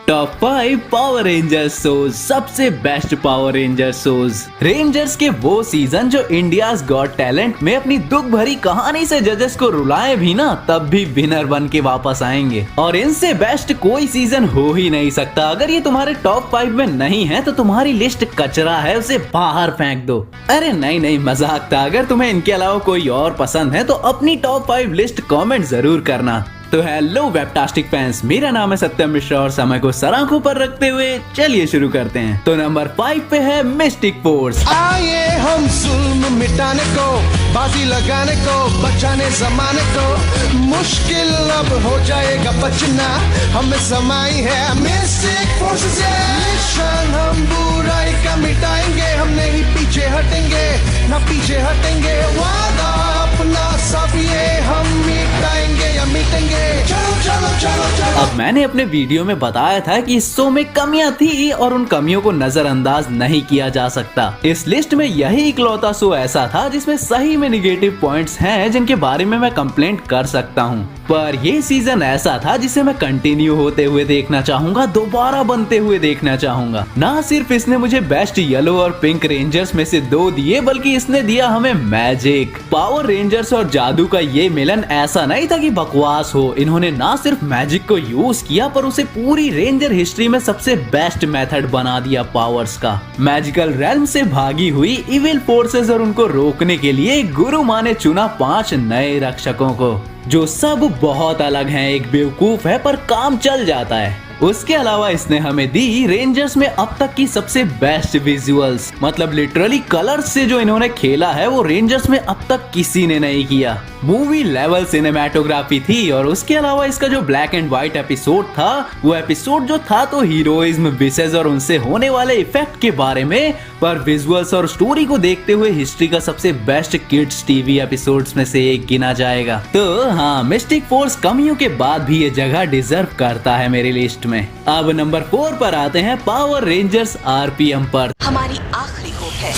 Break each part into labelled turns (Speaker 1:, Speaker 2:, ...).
Speaker 1: Top 5 power rangers shows, सबसे best power rangers shows. Rangers के वो सीजन जो इंडियाज गॉट टैलेंट में अपनी दुख भरी कहानी से जजेस को रुलाए भी ना, तब भी विनर बन के वापस आएंगे। और इनसे बेस्ट कोई सीजन हो ही नहीं सकता। अगर ये तुम्हारे टॉप 5 में नहीं है तो तुम्हारी लिस्ट कचरा है, उसे बाहर फेंक दो। अरे नहीं मजाक था। अगर तुम्हें इनके अलावा कोई और पसंद है तो अपनी टॉप 5 लिस्ट कमेंट जरूर करना। तो हेलो वेबटास्टिक फैंस, मेरा नाम है सत्यम मिश्रा और समय को सर आंखों पर रखते हुए चलिए शुरू करते हैं। तो नंबर 5 पे है मिस्टिक फोर्स।
Speaker 2: आइए हम जुल्म मिटाने को, बाजी लगाने को, बचाने जमाने को। मुश्किल अब हो जाएगा बचना, हमें समाई है मिस्टिक फोर्स से। निशान हम बुराई का मिटाएंगे, हम नहीं पीछे हटेंगे, ना पीछे हटेंगे। वादा अपना सब ये हम मिटाएंगे या मिटेंगे। चलो चलो चलो चलो।
Speaker 1: अब मैंने अपने वीडियो में बताया था कि इस शो में कमियां थी और उन कमियों को नजरअंदाज नहीं किया जा सकता। इस लिस्ट में यही इकलौता शो ऐसा था जिसमें सही में निगेटिव पॉइंट्स हैं जिनके बारे में मैं कंप्लेंट कर सकता हूं। पर ये सीजन ऐसा था जिसे मैं कंटिन्यू होते हुए देखना चाहूंगा, दोबारा बनते हुए देखना चाहूंगा। ना सिर्फ इसने मुझे बेस्ट येलो और पिंक रेंजर्स में से 2 दिए, बल्कि इसने दिया हमें मैजिक। पावर रेंजर्स और जादू का ये मिलन ऐसा नहीं था कि बकवास हो। इन्होंने ना सिर्फ मैजिक को यूज किया पर उसे पूरी रेंजर हिस्ट्री में सबसे बेस्ट मेथड बना दिया पावर्स का। मैजिकल रेल्म से भागी हुई इविल फोर्सेस और उनको रोकने के लिए गुरु माँ ने चुना 5 नए रक्षकों को, जो सब बहुत अलग हैं। एक बेवकूफ है पर काम चल जाता है। उसके अलावा इसने हमें दी रेंजर्स में अब तक की सबसे बेस्ट विजुअल्स। मतलब लिटरली कलर्स से जो इन्होंने खेला है वो रेंजर्स में अब तक किसी ने नहीं किया। मूवी लेवल सिनेमैटोग्राफी थी और उसके अलावा इसका जो ब्लैक एंड व्हाइट एपिसोड था, वो एपिसोड जो था तो हीरोइज्म, विसेस और उनसे होने वाले इफेक्ट के बारे में, पर विजुअल्स और स्टोरी को देखते हुए हिस्ट्री का सबसे बेस्ट किड्स टीवी एपिसोड्स में से एक गिना जाएगा। तो हाँ, मिस्टिक फोर्स कमियों के बाद भी ये जगह डिजर्व करता है मेरी लिस्ट में। अब नंबर 4 पर आते हैं पावर रेंजर्स आरपीएम पर।
Speaker 3: हमारी आखिरी होप है।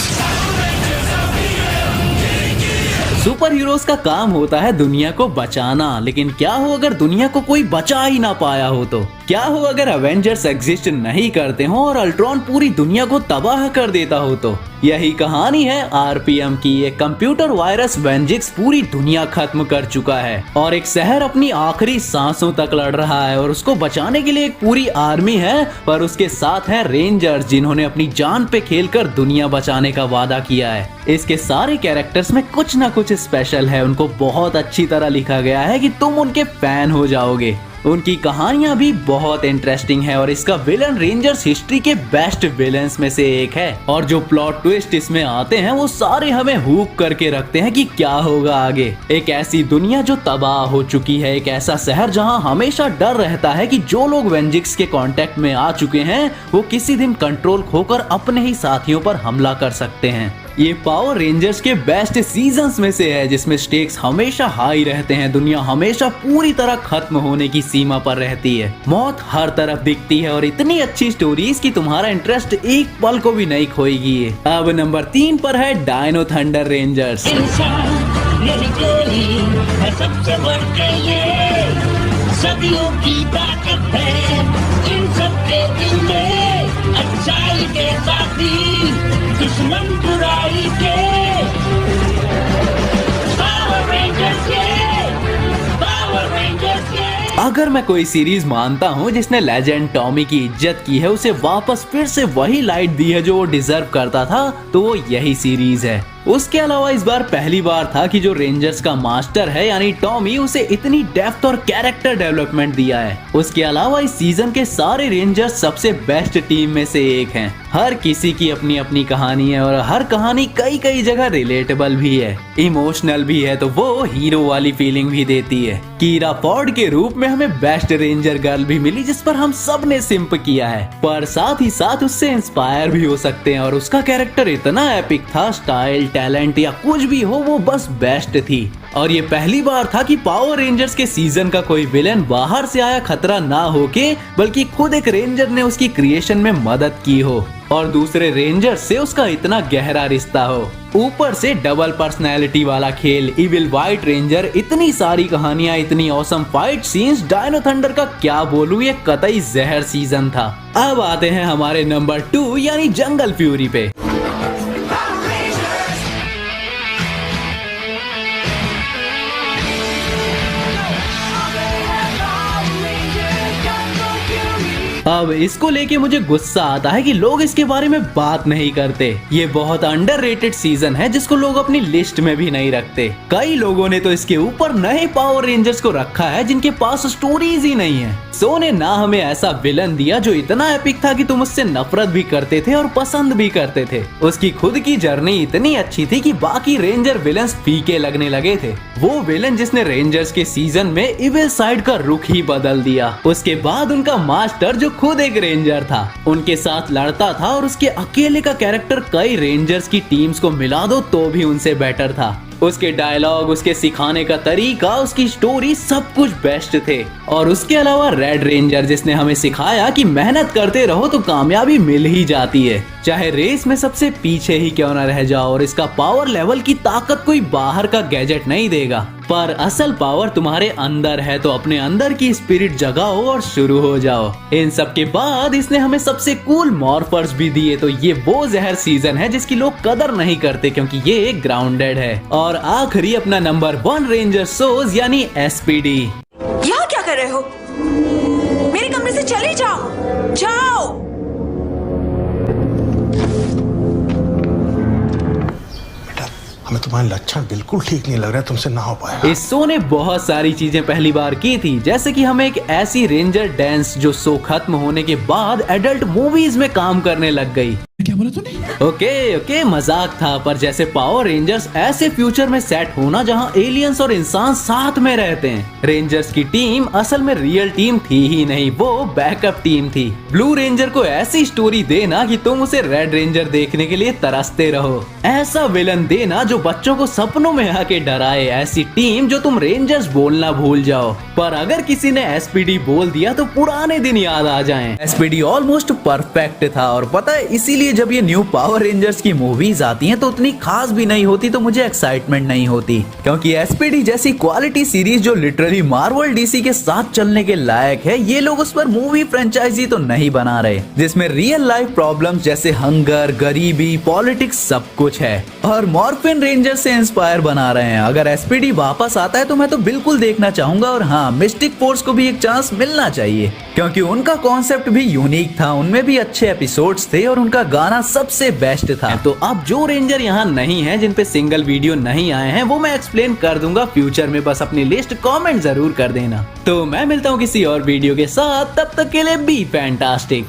Speaker 1: सुपर हीरोज का काम होता है दुनिया को बचाना, लेकिन क्या हो अगर दुनिया को कोई बचा ही ना पाया हो तो? क्या हो अगर अवेंजर्स एग्जिस्ट नहीं करते हो और अल्ट्रॉन पूरी दुनिया को तबाह कर देता हो तो? यही कहानी है आरपीएम की। एक कंप्यूटर वायरस वेंजिक्स पूरी दुनिया खत्म कर चुका है और एक शहर अपनी आखिरी सांसों तक लड़ रहा है और उसको बचाने के लिए एक पूरी आर्मी है, पर उसके साथ है रेंजर्स जिन्होंने अपनी जान पे खेलकर दुनिया बचाने का वादा किया है। इसके सारे कैरेक्टर्स में कुछ ना कुछ स्पेशल है। उनको बहुत अच्छी तरह लिखा गया है कि तुम उनके फैन हो जाओगे। उनकी कहानियां भी बहुत इंटरेस्टिंग है और इसका विलन रेंजर्स हिस्ट्री के बेस्ट विलन्स में से एक है। और जो प्लॉट ट्विस्ट इसमें आते हैं वो सारे हमें हुक करके रखते हैं कि क्या होगा आगे। एक ऐसी दुनिया जो तबाह हो चुकी है, एक ऐसा शहर जहां हमेशा डर रहता है कि जो लोग वेंजिक्स के कांटेक्ट में आ चुके हैं वो किसी दिन कंट्रोल खोकर अपने ही साथियों पर हमला कर सकते हैं। ये पावर रेंजर्स के बेस्ट सीजन्स में से है जिसमें स्टेक्स हमेशा हाई रहते हैं। दुनिया हमेशा पूरी तरह खत्म होने की सीमा पर रहती है। मौत हर तरफ दिखती है और इतनी अच्छी स्टोरीज कि तुम्हारा इंटरेस्ट एक पल को भी नहीं खोएगी। अब नंबर 3 पर है डायनो थंडर रेंजर्स।
Speaker 4: सदियों की ताकत है इन सबके दिल में, अच्छाई के साथी दुश्मन बुराई के। पावर रेंजर्स के, पावर रेंजर्स के।
Speaker 1: अगर मैं कोई सीरीज मानता हूँ जिसने लेजेंड टॉमी की इज्जत की है, उसे वापस फिर से वही लाइट दी है जो वो डिजर्व करता था, तो वो यही सीरीज है। उसके अलावा इस बार पहली बार था कि जो रेंजर्स का मास्टर है यानी टॉमी, उसे इतनी डेप्थ और कैरेक्टर डेवलपमेंट दिया है। उसके अलावा इस सीजन के सारे रेंजर्स सबसे बेस्ट टीम में से एक हैं। हर किसी की अपनी अपनी कहानी है और हर कहानी कई जगह रिलेटेबल भी है, इमोशनल भी है, तो वो हीरो वाली फीलिंग भी देती है। कीरा फॉर्ड के रूप में हमें बेस्ट रेंजर गर्ल भी मिली जिस पर हम सब ने सिंप किया है, पर साथ ही साथ उससे इंस्पायर भी हो सकते हैं। और उसका कैरेक्टर इतना एपिक था, स्टाइल, टैलेंट या कुछ भी हो, वो बस बेस्ट थी। और ये पहली बार था कि पावर रेंजर्स के सीजन का कोई विलेन बाहर से आया खतरा ना होके, बल्कि खुद एक रेंजर ने उसकी क्रिएशन में मदद की हो और दूसरे रेंजर से उसका इतना गहरा रिश्ता हो। ऊपर से डबल पर्सनैलिटी वाला खेल, इविल व्हाइट रेंजर, इतनी सारी कहानियां, इतनी awesome fight scenes, Dino Thunder का क्या बोलूं, ये कतई जहर सीजन था। अब आते हैं हमारे नंबर 2 यानी जंगल फ्यूरी पे। अब इसको लेके मुझे गुस्सा आता है कि लोग इसके बारे में बात नहीं करते। ये बहुत अंडररेटेड सीजन है जिसको लोग अपनी लिस्ट में भी नहीं रखते। कई लोगों ने तो इसके ऊपर नए पावर रेंजर्स को रखा है जिनके पास स्टोरीज ही नहीं है। शो ने ना हमें ऐसा विलन दिया जो इतना एपिक था कि तुम उससे नफरत भी करते थे और पसंद भी करते थे। उसकी खुद की जर्नी इतनी अच्छी थी कि बाकी रेंजर विलन्स फीके लगने लगे थे। वो विलन जिसने रेंजर्स के सीजन में इविल साइड का रुख ही बदल दिया। उसके बाद उनका मास्टर जो खुद एक रेंजर था, उनके साथ लड़ता था और उसके अकेले का कैरेक्टर कई रेंजर्स की टीम्स को मिला दो तो भी उनसे बेटर था। उसके डायलॉग, उसके सिखाने का तरीका, उसकी स्टोरी, सब कुछ बेस्ट थे। और उसके अलावा रेड रेंजर जिसने हमें सिखाया कि मेहनत करते रहो तो कामयाबी मिल ही जाती है, चाहे रेस में सबसे पीछे ही क्यों न रह जाओ। और इसका पावर लेवल की ताकत कोई बाहर का गैजेट नहीं देगा, पर असल पावर तुम्हारे अंदर है, तो अपने अंदर की स्पिरिट जगाओ और शुरू हो जाओ। इन सब के बाद इसने हमें सबसे कूल मॉर्फर्स भी दिए, तो ये वो जहर सीजन है जिसकी लोग कदर नहीं करते क्योंकि ये ग्राउंडेड है। और आखिरी अपना नंबर 1 रेंजर सोज यानी SPD।
Speaker 3: यहाँ क्या कर रहे हो? मेरे कमरे से चले जाओ, जाओ।
Speaker 2: हमें तुम्हारे लक्षण बिल्कुल ठीक नहीं लग रहा है, तुमसे ना हो पाएगा।
Speaker 1: इस शो ने बहुत सारी चीजें पहली बार की थी, जैसे कि हमें एक ऐसी रेंजर डांस जो शो खत्म होने के बाद एडल्ट मूवीज में काम करने लग गई।
Speaker 2: क्या बोला तूने?
Speaker 1: ओके मजाक था, पर जैसे पावर रेंजर्स ऐसे फ्यूचर में सेट होना जहां एलियंस और इंसान साथ में रहते हैं। रेंजर्स की टीम असल में रियल टीम थी ही नहीं, वो बैकअप टीम थी। ब्लू रेंजर को ऐसी स्टोरी देना कि तुम उसे रेड रेंजर देखने के लिए तरसते रहो। ऐसा विलन देना जो बच्चों को सपनों में आके डराए। ऐसी टीम जो तुम रेंजर्स बोलना भूल जाओ, पर अगर किसी ने SPD बोल दिया तो पुराने दिन याद आ जाएं। SPD ऑलमोस्ट परफेक्ट था, और पता है इसीलिए जब ये न्यू पावर रेंजर्स की मूवीज आती हैं तो उतनी खास भी नहीं होती, तो मुझे एक्साइटमेंट नहीं होती, क्योंकि SPD जैसी क्वालिटी सीरीज जो लिटरली मार्वल DC के साथ चलने के लायक है, ये लोग उस पर मूवी फ्रेंचाइजी तो नहीं बना रहे जिसमें रियल लाइफ प्रॉब्लम्स जैसे हंगर, गरीबी, पॉलिटिक्स सब कुछ है, और मॉर्फिन रेंजर से इंस्पायर बना रहे हैं। अगर SPD वापस आता है तो मैं तो बिल्कुल देखना चाहूंगा। और हाँ, मिस्टिक फोर्स को भी एक चांस मिलना चाहिए क्योंकि उनका कॉन्सेप्ट भी यूनिक था, उनमें भी अच्छे एपिसोड्स थे और उनका गाना सबसे बेस्ट था। तो अब जो रेंजर यहाँ नहीं है, जिन पे सिंगल वीडियो नहीं आए हैं, वो मैं एक्सप्लेन कर दूंगा फ्यूचर में, बस अपनी लिस्ट कमेंट जरूर कर देना। तो मैं मिलता हूँ किसी और वीडियो के साथ, तब तक के लिए बी फैंटास्टिक।